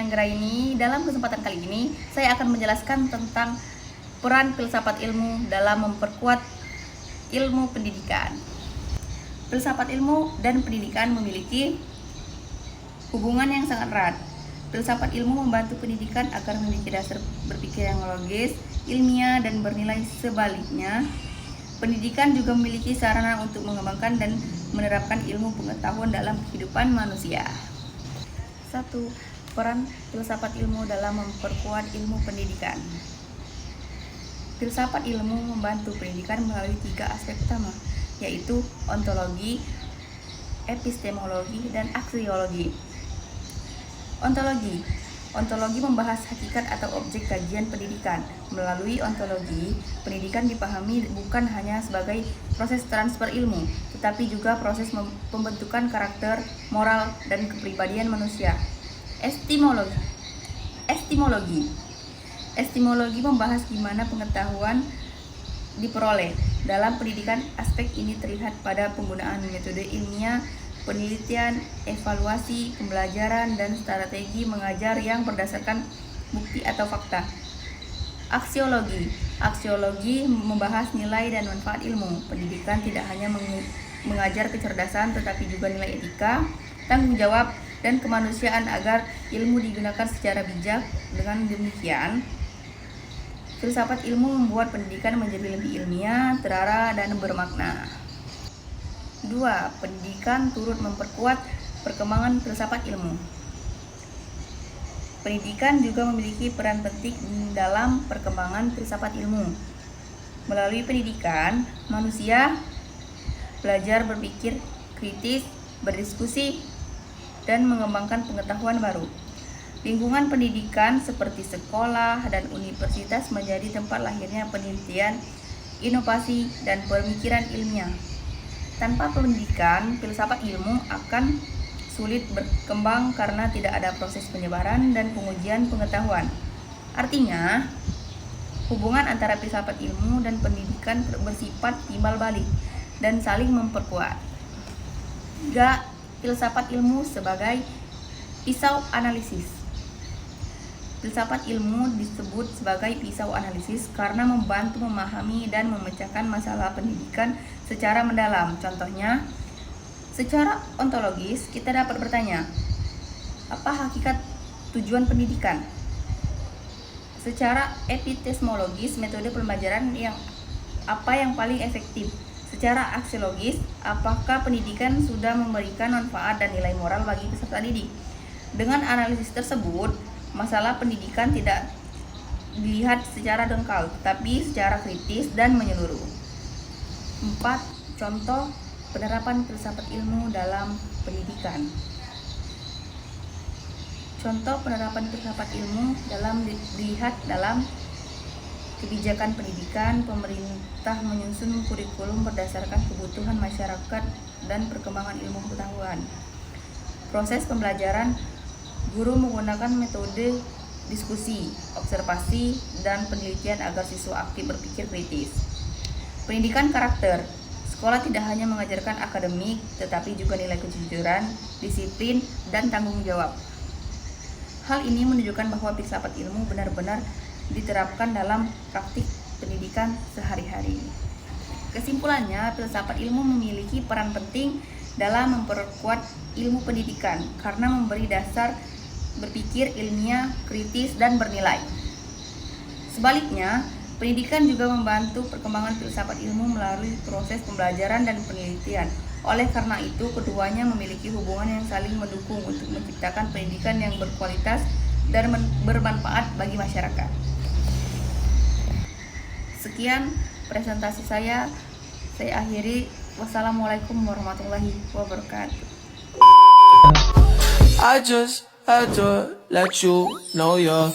Anggraini. Dalam kesempatan kali ini, saya akan menjelaskan tentang peran filsafat ilmu dalam memperkuat ilmu pendidikan. Filsafat ilmu dan pendidikan memiliki hubungan yang sangat erat. Filsafat ilmu membantu pendidikan agar memiliki dasar berpikir yang logis, ilmiah, dan bernilai. Sebaliknya, pendidikan juga memiliki sarana untuk mengembangkan dan menerapkan ilmu pengetahuan dalam kehidupan manusia. 1. Peran filsafat ilmu dalam memperkuat ilmu pendidikan. Filsafat ilmu membantu pendidikan melalui 3 aspek utama, yaitu ontologi, epistemologi, dan aksiologi. Ontologi membahas hakikat atau objek kajian pendidikan. Melalui ontologi, pendidikan dipahami bukan hanya sebagai proses transfer ilmu, tetapi juga proses pembentukan karakter, moral, dan kepribadian manusia. Epistemologi membahas gimana pengetahuan diperoleh. Dalam pendidikan, aspek ini terlihat pada penggunaan metode ilmiah, penelitian, evaluasi, pembelajaran, dan strategi mengajar yang berdasarkan bukti atau fakta. Aksiologi membahas nilai dan manfaat ilmu. Pendidikan tidak hanya mengajar kecerdasan, tetapi juga nilai etika, tanggung jawab, dan kemanusiaan agar ilmu digunakan secara bijak. Dengan demikian, filsafat ilmu membuat pendidikan menjadi lebih ilmiah, terarah, dan bermakna. 2. Pendidikan turut memperkuat perkembangan filsafat ilmu. Pendidikan juga memiliki peran penting dalam perkembangan filsafat ilmu. Melalui pendidikan, manusia belajar berpikir kritis, berdiskusi, dan mengembangkan pengetahuan baru. Lingkungan pendidikan seperti sekolah dan universitas menjadi tempat lahirnya penelitian, inovasi, dan pemikiran ilmiah. Tanpa pendidikan, filsafat ilmu akan sulit berkembang karena tidak ada proses penyebaran dan pengujian pengetahuan. Artinya, hubungan antara filsafat ilmu dan pendidikan bersifat timbal balik dan saling memperkuat. 3. Filsafat ilmu sebagai pisau analisis. Filsafat ilmu disebut sebagai pisau analisis karena membantu memahami dan memecahkan masalah pendidikan secara mendalam. Contohnya, secara ontologis kita dapat bertanya, apa hakikat tujuan pendidikan? Secara epistemologis, metode pembelajaran apa yang paling efektif? Secara aksiologis, apakah pendidikan sudah memberikan manfaat dan nilai moral bagi peserta didik? Dengan analisis tersebut, masalah pendidikan tidak dilihat secara dangkal, tetapi secara kritis dan menyeluruh. 4. Contoh penerapan filsafat ilmu dalam pendidikan. Contoh penerapan filsafat ilmu dilihat dalam kebijakan pendidikan. Pemerintah menyusun kurikulum berdasarkan kebutuhan masyarakat dan perkembangan ilmu pengetahuan. Proses pembelajaran, guru menggunakan metode diskusi, observasi, dan penelitian agar siswa aktif berpikir kritis. Pendidikan karakter. Sekolah tidak hanya mengajarkan akademik, tetapi juga nilai kejujuran, disiplin, dan tanggung jawab. Hal ini menunjukkan bahwa filsafat ilmu benar-benar diterapkan dalam praktik pendidikan sehari-hari. Kesimpulannya, filsafat ilmu memiliki peran penting dalam memperkuat ilmu pendidikan karena memberi dasar berpikir ilmiah, kritis, dan bernilai. Sebaliknya, pendidikan juga membantu perkembangan filsafat ilmu melalui proses pembelajaran dan penelitian. Oleh karena itu, keduanya memiliki hubungan yang saling mendukung untuk menciptakan pendidikan yang berkualitas dan bermanfaat bagi masyarakat. Sekian presentasi saya akhiri. Wassalamualaikum warahmatullahi wabarakatuh. I just had to let you know you're